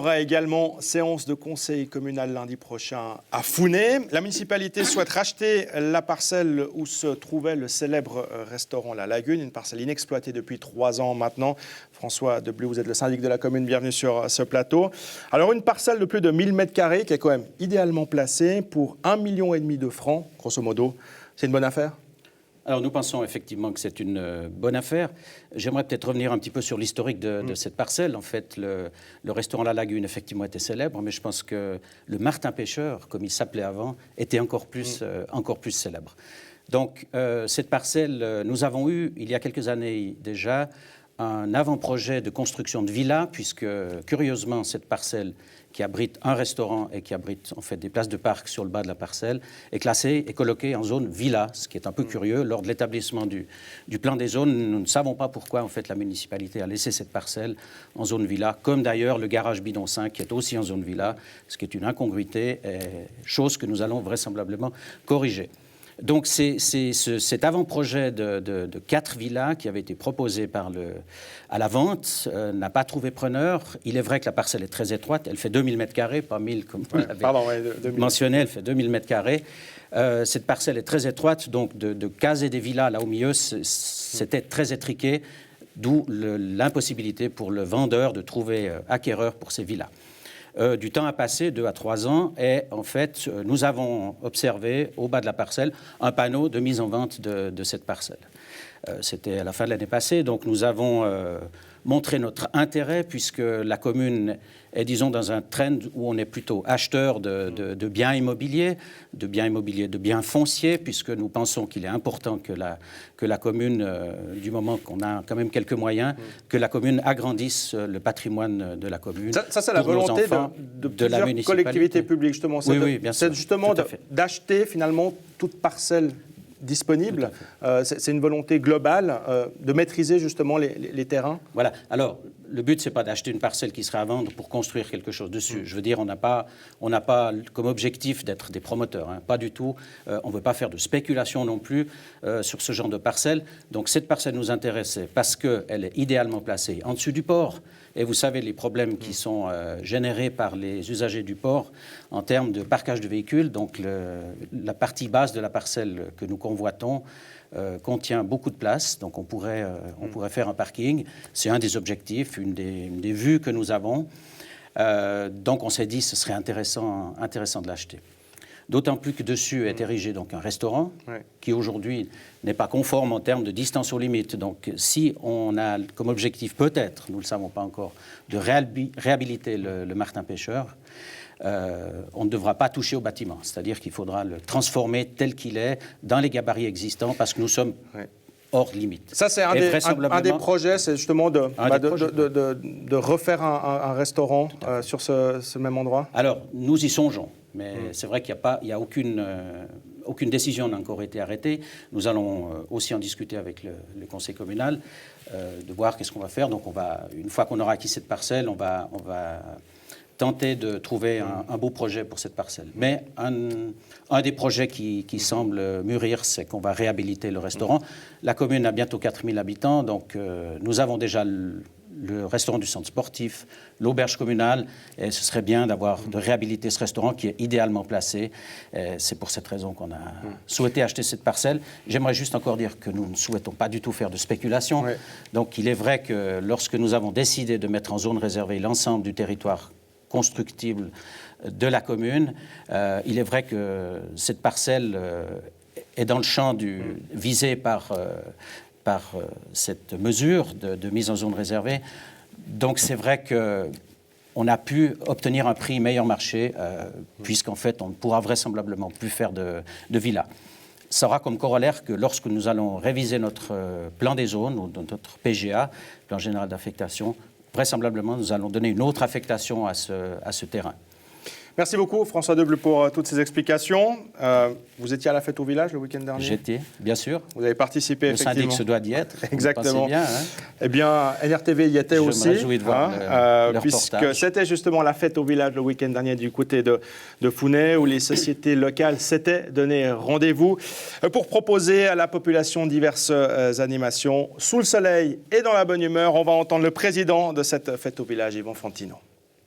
aura également séance de conseil communal lundi prochain à Founé. La municipalité souhaite racheter la parcelle où se trouvait le célèbre restaurant La Lagune, une parcelle inexploitée depuis 3 ans maintenant. François Debleu, vous êtes le syndic de la commune, bienvenue sur ce plateau. Alors une parcelle de plus de 1000 m² qui est quand même idéalement placée pour 1,5 million de francs, grosso modo. C'est une bonne affaire ? Alors nous pensons effectivement que c'est une bonne affaire. J'aimerais peut-être revenir un petit peu sur l'historique de cette parcelle. En fait, le restaurant La Lagune effectivement était célèbre, mais je pense que le Martin Pêcheur, comme il s'appelait avant, était encore plus célèbre. Donc cette parcelle, nous avons eu, il y a quelques années déjà, un avant-projet de construction de villa, puisque curieusement cette parcelle qui abrite un restaurant et qui abrite en fait des places de parc sur le bas de la parcelle, est classée et coloquée en zone villa, ce qui est un peu curieux. Lors de l'établissement du plan des zones, nous ne savons pas pourquoi en fait la municipalité a laissé cette parcelle en zone villa, comme d'ailleurs le garage Bidon 5 qui est aussi en zone villa, ce qui est une incongruité, chose que nous allons vraisemblablement corriger. Donc c'est cet avant-projet de 4 villas qui avait été proposé à la vente n'a pas trouvé preneur. Il est vrai que la parcelle est très étroite, elle fait 2000 m², pas 1000 comme vous l'avez mentionné, elle fait 2000 m². Cette parcelle est très étroite, donc de caser des villas là au milieu, c'était très étriqué, d'où l'impossibilité pour le vendeur de trouver acquéreur pour ces villas. Du temps a passé, 2 à 3 ans, et en fait, nous avons observé au bas de la parcelle un panneau de mise en vente de cette parcelle. C'était à la fin de l'année passée, donc nous avons montré notre intérêt puisque la commune est, disons, dans un trend où on est plutôt acheteur de biens immobiliers, de biens fonciers, puisque nous pensons qu'il est important que la commune, du moment qu'on a quand même quelques moyens, que la commune agrandisse le patrimoine de la commune. Ça c'est la volonté de plusieurs collectivités publiques, justement. Oui, bien sûr. C'est justement d'acheter finalement toute parcelle disponible. C'est une volonté globale de maîtriser justement les terrains. Voilà. Alors, le but, ce n'est pas d'acheter une parcelle qui serait à vendre pour construire quelque chose dessus. Je veux dire, on n'a pas comme objectif d'être des promoteurs, hein. Pas du tout. On ne veut pas faire de spéculation non plus sur ce genre de parcelle. Donc, cette parcelle nous intéressait parce qu'elle est idéalement placée en dessus du port. Et vous savez, les problèmes qui sont générés par les usagers du port en termes de parquage de véhicules. Donc, la partie basse de la parcelle que nous convoitons contient beaucoup de place. Donc, on pourrait faire un parking. C'est un des objectifs, une des vues que nous avons. Donc, on s'est dit que ce serait intéressant de l'acheter. D'autant plus que dessus est érigé donc un restaurant qui aujourd'hui n'est pas conforme en termes de distance aux limites. Donc si on a comme objectif peut-être, nous ne le savons pas encore, de réhabiliter le Martin Pêcheur, on ne devra pas toucher au bâtiment. C'est-à-dire qu'il faudra le transformer tel qu'il est dans les gabarits existants parce que nous sommes hors limite. Ça, c'est un des projets, c'est justement de refaire un restaurant sur ce même endroit. Alors, nous y songeons. Mais c'est vrai qu'il n'y a aucune décision n'a encore été arrêtée. Nous allons aussi en discuter avec le conseil communal, de voir qu'est-ce qu'on va faire. Donc, une fois qu'on aura acquis cette parcelle, on va tenter de trouver un beau projet pour cette parcelle. Mais un des projets qui semble mûrir, c'est qu'on va réhabiliter le restaurant. La commune a bientôt 4000 habitants, donc nous avons déjà le restaurant du centre sportif, l'auberge communale, et ce serait bien de réhabiliter ce restaurant qui est idéalement placé. C'est pour cette raison qu'on a souhaité acheter cette parcelle. J'aimerais juste encore dire que nous ne souhaitons pas du tout faire de spéculation. Donc il est vrai que lorsque nous avons décidé de mettre en zone réservée l'ensemble du territoire constructible de la commune, il est vrai que cette parcelle est dans le champ visé par cette mesure de mise en zone réservée. Donc c'est vrai qu'on a pu obtenir un prix meilleur marché, puisqu'en fait on ne pourra vraisemblablement plus faire de villas. Ça aura comme corollaire que lorsque nous allons réviser notre plan des zones, ou notre PGA, plan général d'affectation, vraisemblablement nous allons donner une autre affectation à ce terrain. Merci beaucoup François Debleu pour toutes ces explications. Vous étiez à la fête au village le week-end dernier ? J'étais, bien sûr. Vous avez participé effectivement. Le syndic se doit d'y être. Exactement. Bien, hein. Eh bien, NRTV y était aussi. Je me réjouis de voir le puisque reportage. c'était justement la fête au village le week-end dernier du côté de Founé, où les sociétés locales s'étaient donné rendez-vous pour proposer à la population diverses animations. Sous le soleil et dans la bonne humeur, on va entendre le président de cette fête au village, Yvon Fantino.